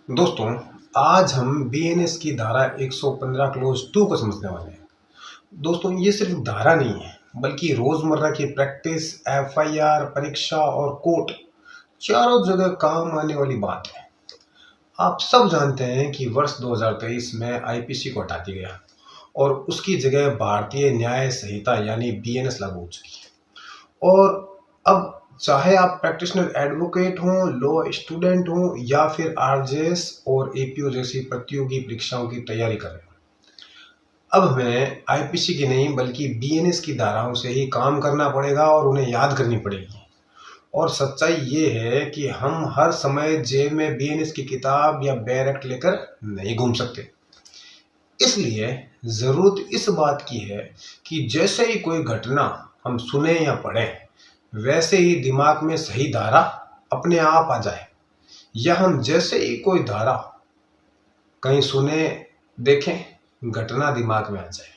दोस्तों, आज हम बीएनएस की धारा 115 क्लोज 2 को समझने वाले हैं। दोस्तों, ये सिर्फ धारा नहीं है, बल्कि रोजमर्रा की प्रैक्टिस, एफआईआर, परीक्षा और कोर्ट चारों जगह काम आने वाली बात है। आप सब जानते हैं कि वर्ष 2023 में आईपीसी को हटा दिया गया और उसकी जगह भारतीय न्याय संहिता यानी बीएनएस लागू हो चुकी है। और अब चाहे आप प्रैक्टिशनर एडवोकेट हों, लॉ स्टूडेंट हों या फिर आरजेएस और एपीओ जैसी प्रतियोगी परीक्षाओं की तैयारी कर रहे हो, अब हमें आईपीसी की नहीं बल्कि बीएनएस की धाराओं से ही काम करना पड़ेगा और उन्हें याद करनी पड़ेगी। और सच्चाई ये है कि हम हर समय जेब में बीएनएस की किताब या बैरक लेकर नहीं घूम सकते। इसलिए जरूरत इस बात की है कि जैसे ही कोई घटना हम सुने या पढ़ें, वैसे ही दिमाग में सही धारा अपने आप आ जाए, या हम जैसे ही कोई धारा कहीं सुने, देखें, घटना दिमाग में आ जाए।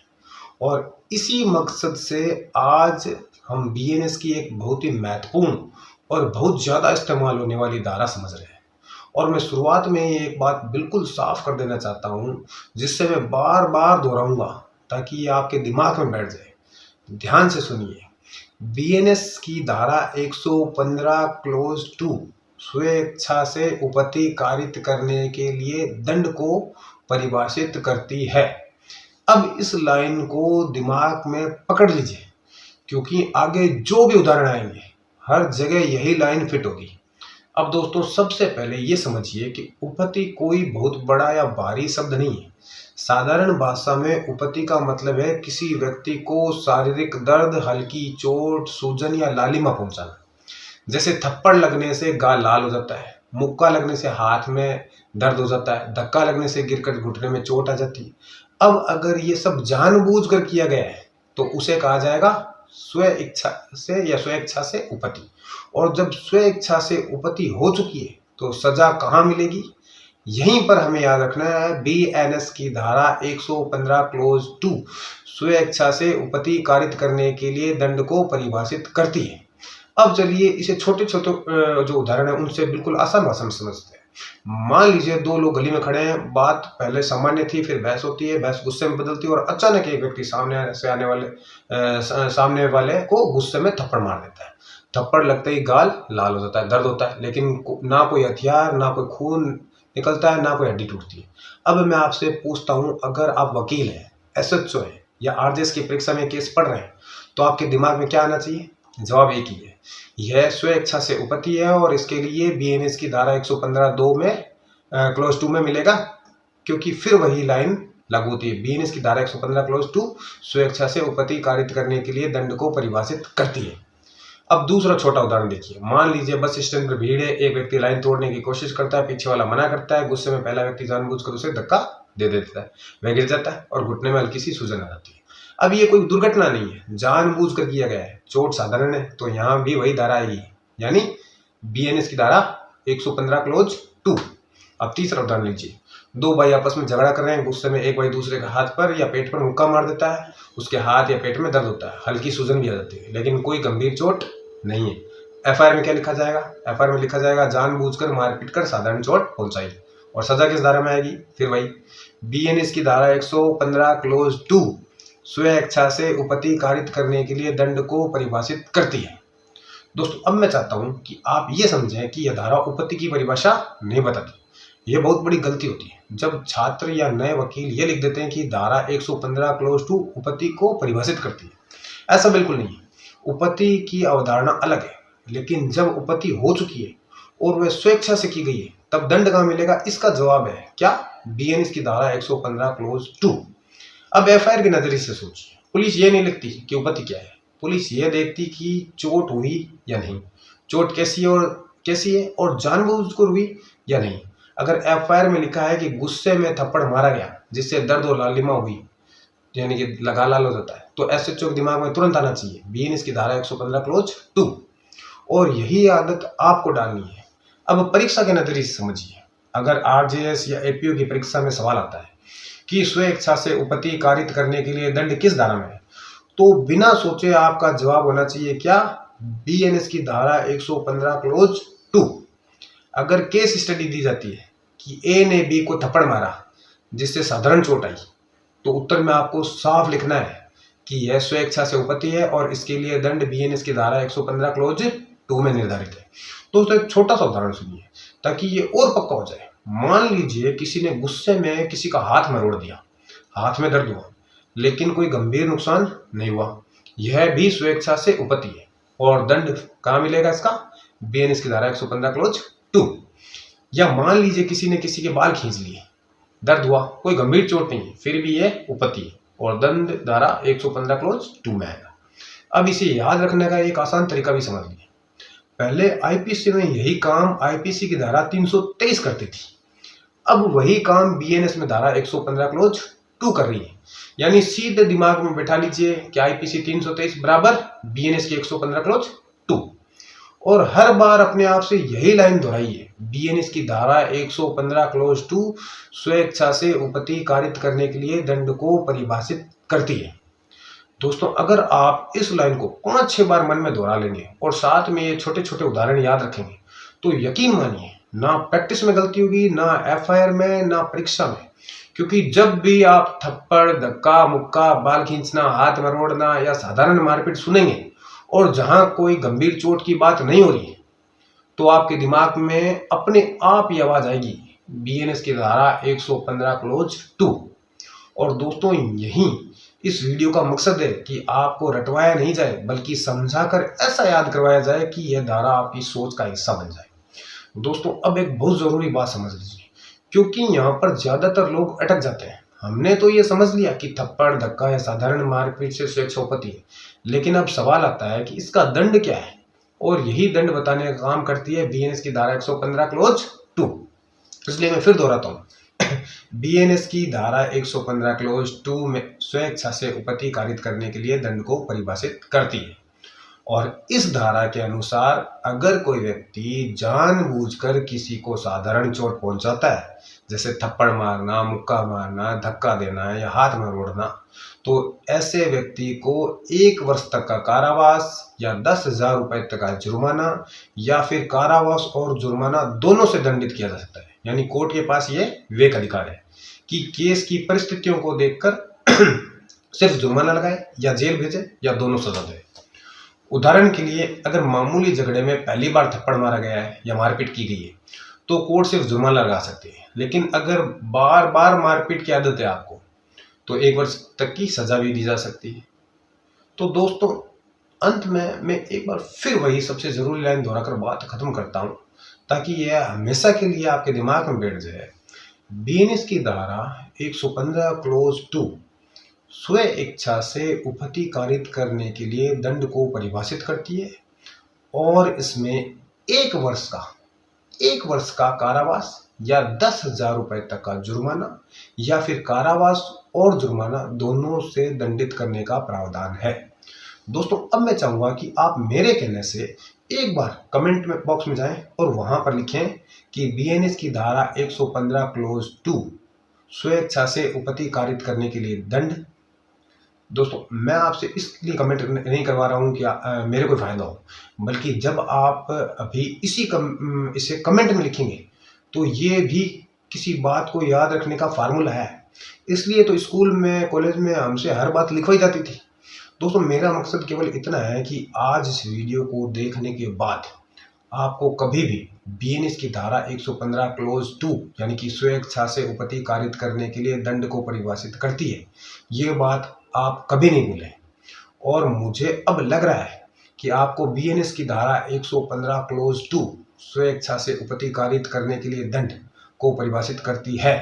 और इसी मकसद से आज हम बीएनएस की एक बहुत ही महत्वपूर्ण और बहुत ज़्यादा इस्तेमाल होने वाली धारा समझ रहे हैं। और मैं शुरुआत में ही एक बात बिल्कुल साफ कर देना चाहता हूँ, जिससे मैं बार बार दोहराऊंगा ताकि ये आपके दिमाग में बैठ जाए। ध्यान से सुनिए। बीएनएस की धारा 115 क्लोज 2 स्वेच्छा से उपति कारित करने के लिए दंड को परिभाषित करती है। अब इस लाइन को दिमाग में पकड़ लीजिए, क्योंकि आगे जो भी उदाहरण आएंगे हर जगह यही लाइन फिट होगी। अब दोस्तों, सबसे पहले ये समझिए कि उपति कोई बहुत बड़ा या भारी शब्द नहीं है। साधारण भाषा में उपति का मतलब है किसी व्यक्ति को शारीरिक दर्द, हल्की चोट, सूजन या लालिमा पहुंचाना। जैसे थप्पड़ लगने से गाल लाल हो जाता है, मुक्का लगने से हाथ में दर्द हो जाता है, धक्का लगने से गिरकर घुटने में चोट आ जाती है। अब अगर ये सब जानबूझकर किया गया है तो उसे कहा जाएगा स्व इच्छा से या स्वेच्छा से उपति। और जब स्वेच्छा से उपति हो चुकी है तो सजा कहाँ मिलेगी? यहीं पर हमें याद रखना है। बीएनएस की धारा 115 क्लोज 2 स्वेच्छा से उपति कारित करने के लिए दंड को परिभाषित करती है। अब चलिए इसे छोटे छोटे जो उदाहरण है उनसे बिल्कुल आसान भाषा में समझते हैं। मान लीजिए दो लोग गली में खड़े हैं, बात पहले सामान्य थी, फिर बहस होती है, बहस गुस्से में बदलती है और अचानक एक व्यक्ति सामने वाले को गुस्से में थप्पड़ मार देता है। थप्पड़ लगते ही गाल लाल हो जाता है, दर्द होता है, लेकिन ना कोई हथियार, ना कोई खून निकलता है, ना कोई हड्डी टूटती है। अब मैं आपसे पूछता हूं, अगर आप वकील हैं, एसएचओ हैं या आरजेएस की परीक्षा में केस पढ़ रहे हैं, तो आपके दिमाग में क्या आना चाहिए? जवाब एक ही है, यह स्वेच्छा से उपति है और इसके लिए बीएनएस की धारा 115(2) में क्लोज 2 में मिलेगा, क्योंकि फिर वही लाइन लागू होती है। बीएनएस की धारा 115 क्लोज 2 स्वेच्छा से उपति कारित करने के लिए दंड को परिभाषित करती है। अब दूसरा छोटा उदाहरण देखिए। मान लीजिए बस स्टैंड पर भीड़ है, एक व्यक्ति लाइन तोड़ने की कोशिश करता है, पीछे वाला मना करता है, गुस्से में पहला व्यक्ति जानबूझकर उसे धक्का दे देता है, वह गिर जाता है और घुटने में हल्की सी सूजन आ जाती है। अब ये कोई दुर्घटना नहीं है, जानबूझकर किया गया है, चोट साधारण है, तो यहाँ भी वही धारा आएगी, यानी बीएनएस की धारा 115 क्लोज 2। अब तीसरा उदाहरण लीजिए। दो भाई आपस में झगड़ा कर रहे हैं, गुस्से में एक भाई दूसरे के हाथ पर या पेट पर मुक्का मार देता है, उसके हाथ या पेट में दर्द होता है, हल्की सूजन भी आ जाती है, लेकिन कोई गंभीर चोट नहीं है। एफआईआर में क्या लिखा जाएगा? एफआईआर में लिखा जाएगा जानबूझकर मारपीट कर साधारण चोट पहुंचाई। और सजा किस धारा में आएगी? फिर वही बीएनएस की धारा 115 क्लोज 2 स्वेच्छा से उपति कारित करने के लिए दंड को परिभाषित करती है। दोस्तों, अब मैं चाहता हूं कि आप ये समझें कि यह धारा उपति की परिभाषा नहीं बताती। यह बहुत बड़ी गलती होती है जब छात्र या नए वकील ये लिख देते हैं कि धारा 115 क्लोज 2 उपति को परिभाषित करती है। ऐसा बिल्कुल नहीं है। उपति की अवधारणा अलग है, लेकिन जब उपति हो चुकी है और वह स्वेच्छा से की गई है, तब दंड कहाँ मिलेगा? इसका जवाब है क्या? बीएनएस की धारा 115 क्लोज 2। अब एफआईआर के नजरिए से सोचिए। पुलिस ये नहीं लिखती कि उपति क्या है, पुलिस ये देखती कि चोट हुई या नहीं, चोट कैसी है और जानबूझकर हुई या नहीं। अगर एफआईआर में लिखा है कि गुस्से में थप्पड़ मारा गया जिससे दर्द और लालिमा हुई, यानी कि लगा लाल हो जाता है, तो एसएचओ के दिमाग में तुरंत आना चाहिए बीएनएस की धारा 115 क्लोज 2। और यही आदत आपको डालनी है। अब परीक्षा के नजरिए से समझिए। अगर आरजेएस या एपीओ की परीक्षा में सवाल आता है कि स्वेच्छा से उपति कारित करने के लिए दंड किस धारा में है, तो बिना सोचे आपका जवाब होना चाहिए क्या? बीएनएस की धारा 115 क्लोज 2। अगर केस स्टडी दी जाती है कि ए ने बी को थप्पड़ मारा जिससे साधारण चोट आई, तो उत्तर में आपको साफ लिखना है कि यह स्वेच्छा से उपपत्ति है और इसके लिए दंड बीएनएस की धारा 115 क्लोज 2 में निर्धारित है। दोस्तों एक छोटा सा उदाहरण सुनिए ताकि ये और पक्का हो जाए। मान लीजिए किसी ने गुस्से में किसी का हाथ मरोड़ दिया, हाथ में दर्द हुआ लेकिन कोई गंभीर नुकसान नहीं हुआ, यह भी स्वेच्छा से उपपत्ति है और दंड कहाँ मिलेगा इसका? बीएनएस की धारा 115 क्लोज 2। या मान लीजिए किसी ने किसी के बाल खींच लिए, दर्द हुआ, कोई गंभीर चोट नहीं है, फिर भी यह उपपत्ति है और दंड धारा 115 क्लोज 2 में आएगा। अब इसे याद रखने का एक आसान तरीका भी समझ लिया। पहले आईपीसी में यही काम आईपीसी की धारा 323 करती थी, अब वही काम बीएनएस में धारा 115 क्लोज 2 कर रही है। यानी सीधे दिमाग में बैठा लीजिए कि आईपीसी 323 बराबर बीएनएस की 115 क्लोज 2 और हर बार अपने आप से यही लाइन दोहराइए, बीएनएस की धारा 115 क्लोज 2 स्वेच्छा से उपपत्ति कारित करने के लिए दंड को परिभाषित करती है। दोस्तों अगर आप इस लाइन को 5-6 बार मन में दोहरा लेंगे और साथ में ये छोटे छोटे उदाहरण याद रखेंगे तो यकीन मानिए ना प्रैक्टिस में गलती होगी, ना एफआईआर में, ना परीक्षा में। क्योंकि जब भी आप थप्पड़, धक्का, मुक्का, बाल खींचना, हाथ मरोड़ना या साधारण मारपीट सुनेंगे और जहां कोई गंभीर चोट की बात नहीं हो रही है तो आपके दिमाग में अपने आप ही आवाज आएगी बीएनएस की धारा 115 क्लोज 2। और दोस्तों यही इस वीडियो का मकसद है कि आपको रटवाया नहीं जाए बल्कि समझाकर ऐसा याद करवाया जाए कि यह धारा आपकी सोच का हिस्सा बन जाए। दोस्तों अब एक बहुत जरूरी बात समझ लीजिए, क्योंकि यहाँ पर ज्यादातर लोग अटक जाते हैं। हमने तो ये समझ लिया कि थप्पड़, धक्का या साधारण मारपीट से स्वेच्छा उपपत्ति है, लेकिन अब सवाल आता है कि इसका दंड क्या है और यही दंड बताने का काम करती है बीएनएस की धारा 115 क्लोज 2। इसलिए मैं फिर दोहराता हूँ बीएनएस की धारा 115 क्लोज 2 में स्वेच्छा से उपपत्ति कारित करने के लिए दंड को परिभाषित करती है और इस धारा के अनुसार अगर कोई व्यक्ति जानबूझकर किसी को साधारण चोट पहुंचाता है, जैसे थप्पड़ मारना, मुक्का मारना, धक्का देना या हाथ मरोड़ना, तो ऐसे व्यक्ति को 1 वर्ष तक का कारावास या 10,000 रुपए तक का जुर्माना या फिर कारावास और जुर्माना दोनों से दंडित किया जा सकता है। यानी कोर्ट के पास ये विवेक अधिकार है कि केस की परिस्थितियों को देखकर सिर्फ जुर्माना लगाए या जेल भेजे या दोनों सजा दे। उदाहरण के लिए अगर मामूली झगड़े में पहली बार थप्पड़ मारा गया है या मारपीट की गई है तो कोर्ट सिर्फ जुर्माना लगा सकती है, लेकिन अगर बार बार मारपीट की आदत है आपको तो 1 वर्ष तक की सजा भी दी जा सकती है। तो दोस्तों अंत में मैं एक बार फिर वही सबसे जरूरी लाइन दोहराकर बात खत्म करता हूं ताकि यह हमेशा के लिए आपके दिमाग में बैठ जाए। बीएनएस की धारा 115 क्लोज 2 स्व इच्छा से उपपत्ति कारित करने के लिए दंड को परिभाषित करती है और इसमें 1 वर्ष का कारावास या 10,000 रुपए तक का जुर्माना या फिर कारावास और जुर्माना दोनों से दंडित करने का प्रावधान है। दोस्तों अब मैं चाहूंगा कि आप मेरे कहने से एक बार कमेंट में बॉक्स में जाएं और वहां पर लिखें कि बीएनएस की धारा 115 क्लोज 2 स्वेच्छा से उपपत्ति कारित करने के लिए दंड। दोस्तों मैं आपसे इसलिए कमेंट नहीं करवा रहा हूँ कि मेरे को फायदा हो, बल्कि जब आप अभी इसे कमेंट में लिखेंगे तो ये भी किसी बात को याद रखने का फार्मूला है। इसलिए तो स्कूल में, कॉलेज में हमसे हर बात लिखवाई जाती थी। दोस्तों मेरा मकसद केवल इतना है कि आज इस वीडियो को देखने के बाद आपको कभी भी बीएनएस की धारा 115 क्लोज 2 यानी कि स्वेच्छा से उपपत्ति कारित करने के लिए दंड को परिभाषित करती है, ये बात आप कभी नहीं भूलें। और मुझे अब लग रहा है कि आपको बीएनएस की धारा 115 क्लोज 2 स्वेच्छा से उपपत्ति कारित करने के लिए दंड को परिभाषित करती है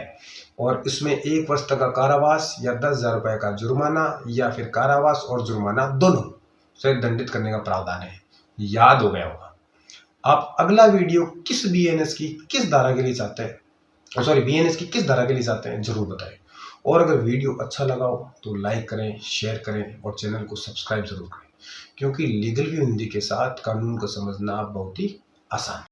और इसमें 1 वर्ष तक का कारावास या 10,000 रुपए का जुर्माना या फिर कारावास और जुर्माना दोनों से दंडित करने का प्रावधान है। याद हो गया होगा। आप अगला वीडियो किस बीएनएस की किस धारा के लिए चाहते हैं, बीएनएस की किस धारा के लिए चाहते हैं जरूर बताएं। और अगर वीडियो अच्छा लगा हो तो लाइक करें, शेयर करें और चैनल को सब्सक्राइब जरूर करें, क्योंकि लीगल व्यू हिंदी के साथ कानून को समझना बहुत ही आसान है।